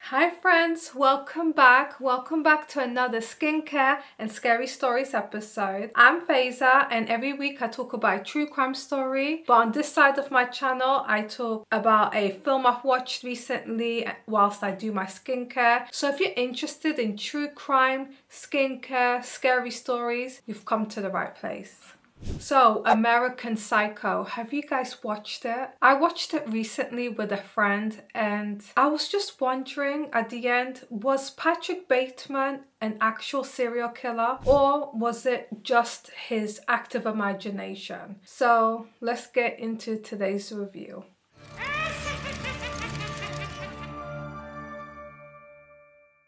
Hi friends, welcome back. Welcome back to another skincare and scary stories episode. I'm Faiza and every week I talk about a true crime story. But on this side of my channel, I talk about a film I've watched recently whilst I do my skincare. So if you're interested in true crime, skincare, scary stories, you've come to the right place. So, American Psycho, have you guys watched it? I watched it recently with a friend and I was just wondering at the end, was Patrick Bateman an actual serial killer or was it just his active imagination? So, let's get into today's review.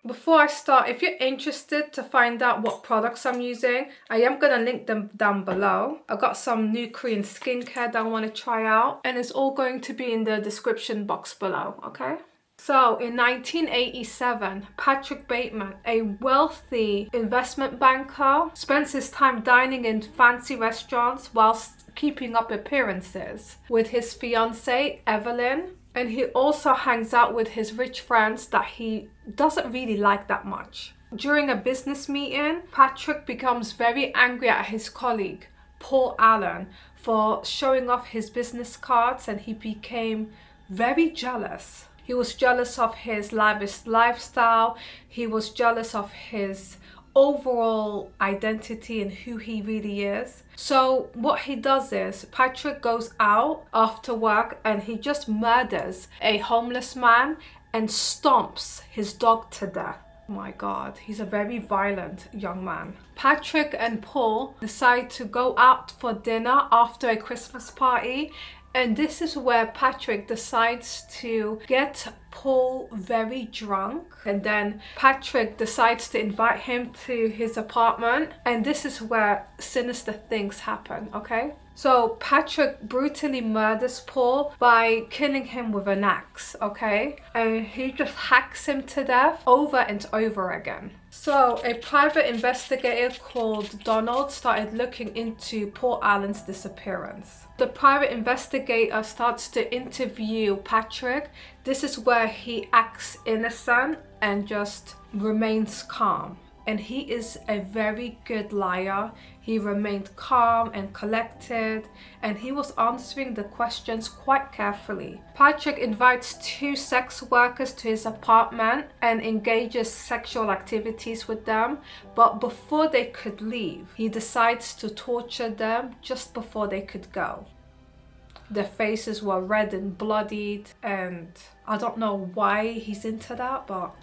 Before I start, if you're interested to find out what products I'm using, I am going to link them down below. I got some new Korean skincare that I want to try out and it's all going to be in the description box below, okay? So in 1987, Patrick Bateman, a wealthy investment banker, spends his time dining in fancy restaurants whilst keeping up appearances with his fiancée, Evelyn. And he also hangs out with his rich friends that he doesn't really like that much. During a business meeting, Patrick becomes very angry at his colleague, Paul Allen, for showing off his business cards and he became very jealous. He was jealous of his lavish lifestyle. He was jealous of his overall identity and who he really is. So what he does is Patrick goes out after work and he just murders a homeless man and stomps his dog to death. Oh my god, he's a very violent young man. Patrick and Paul decide to go out for dinner after a Christmas party. And this is where Patrick decides to get Paul very drunk. And then Patrick decides to invite him to his apartment. And this is where sinister things happen, okay? So Patrick brutally murders Paul by killing him with an axe, okay? And he just hacks him to death over and over again. So a private investigator called Donald started looking into Paul Allen's disappearance. The private investigator starts to interview Patrick. This is where he acts innocent and just remains calm. And he is a very good liar. He remained calm and collected, and he was answering the questions quite carefully. Patrick invites two sex workers to his apartment and engages sexual activities with them, but before they could leave, he decides to torture them just before they could go. Their faces were red and bloodied, and I don't know why he's into that, but...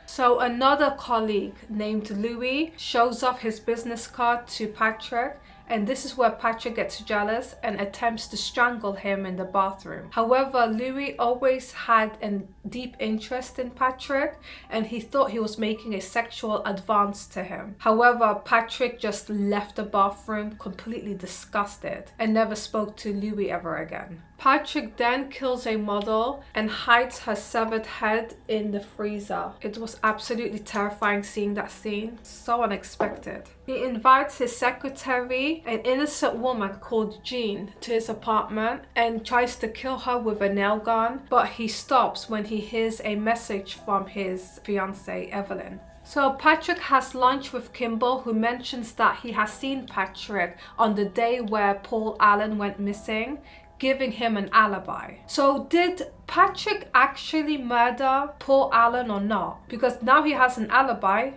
So another colleague named Louis shows off his business card to Patrick, and this is where Patrick gets jealous and attempts to strangle him in the bathroom. However, Louis always had a deep interest in Patrick and he thought he was making a sexual advance to him. However, Patrick just left the bathroom completely disgusted and never spoke to Louis ever again. Patrick then kills a model and hides her severed head in the freezer. It was absolutely terrifying seeing that scene. So unexpected. He invites his secretary, an innocent woman called Jean, to his apartment and tries to kill her with a nail gun, but he stops when he hears a message from his fiancée, Evelyn. So Patrick has lunch with Kimball, who mentions that he has seen Patrick on the day where Paul Allen went missing, giving him an alibi. So did Patrick actually murder Paul Allen or not? Because now he has an alibi.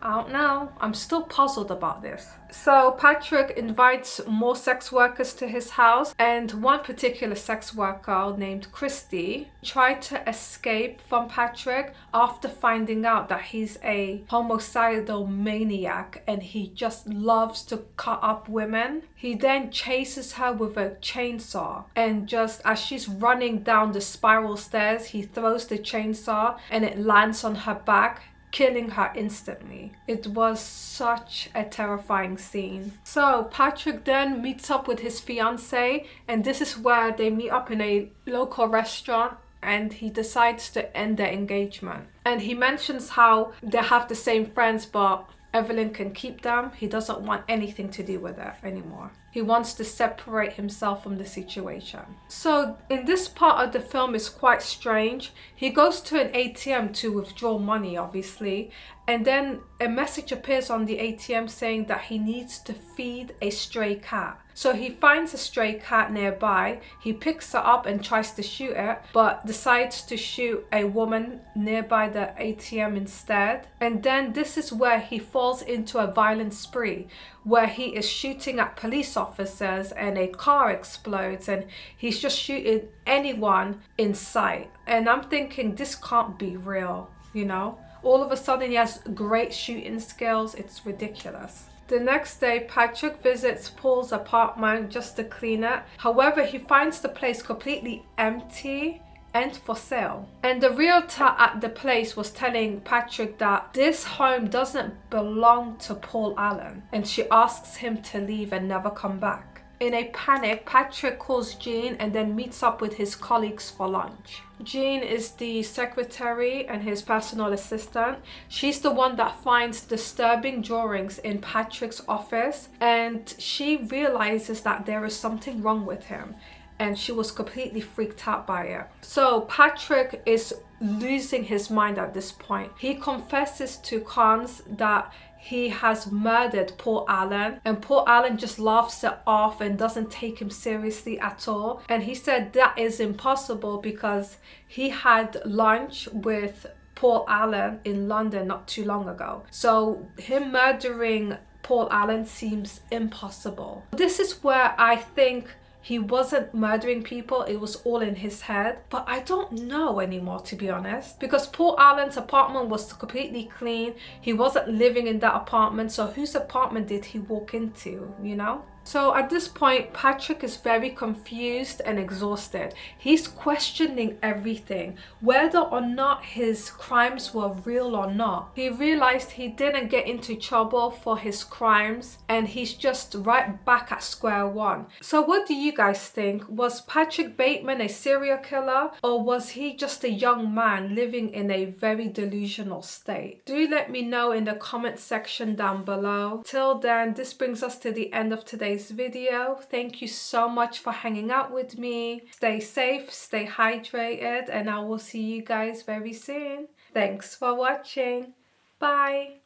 I don't know. I'm still puzzled about this. So Patrick invites more sex workers to his house, and one particular sex worker named Christy tried to escape from Patrick after finding out that he's a homicidal maniac and he just loves to cut up women. He then chases her with a chainsaw, and just as she's running down the spiral stairs, he throws the chainsaw and it lands on her back, killing her instantly. It was such a terrifying scene. So Patrick then meets up with his fiancée, and this is where they meet up in a local restaurant and he decides to end their engagement. And he mentions how they have the same friends but Evelyn can keep them. He doesn't want anything to do with it anymore. He wants to separate himself from the situation. So in this part of the film is quite strange. He goes to an ATM to withdraw money, obviously, and then a message appears on the ATM saying that he needs to feed a stray cat. So he finds a stray cat nearby, he picks it up and tries to shoot it, but decides to shoot a woman nearby the ATM instead. And then this is where he falls into a violent spree, where he is shooting at police officers and a car explodes and he's just shooting anyone in sight. And I'm thinking, this can't be real, you know? All of a sudden he has great shooting skills. It's ridiculous. The next day, Patrick visits Paul's apartment just to clean it. However, he finds the place completely empty and for sale. And the realtor at the place was telling Patrick that this home doesn't belong to Paul Allen, and she asks him to leave and never come back. In a panic, Patrick calls Jean and then meets up with his colleagues for lunch. Jean is the secretary and his personal assistant. She's the one that finds disturbing drawings in Patrick's office, and she realizes that there is something wrong with him, and she was completely freaked out by it. So Patrick is losing his mind at this point. He confesses to Carnes that he has murdered Paul Allen, and Paul Allen just laughs it off and doesn't take him seriously at all. And he said that is impossible because he had lunch with Paul Allen in London not too long ago. So him murdering Paul Allen seems impossible. This is where I think he wasn't murdering people, it was all in his head. But I don't know anymore, to be honest, because Paul Allen's apartment was completely clean. He wasn't living in that apartment, so whose apartment did he walk into, you know? So at this point, Patrick is very confused and exhausted. He's questioning everything, whether or not his crimes were real or not. He realized he didn't get into trouble for his crimes, and he's just right back at square one. So what do you guys think? Was Patrick Bateman a serial killer, or was he just a young man living in a very delusional state? Do let me know in the comment section down below. Till then, this brings us to the end of today's video. Thank you so much for hanging out with me. Stay safe, stay hydrated, and I will see you guys very soon. Thanks for watching. Bye.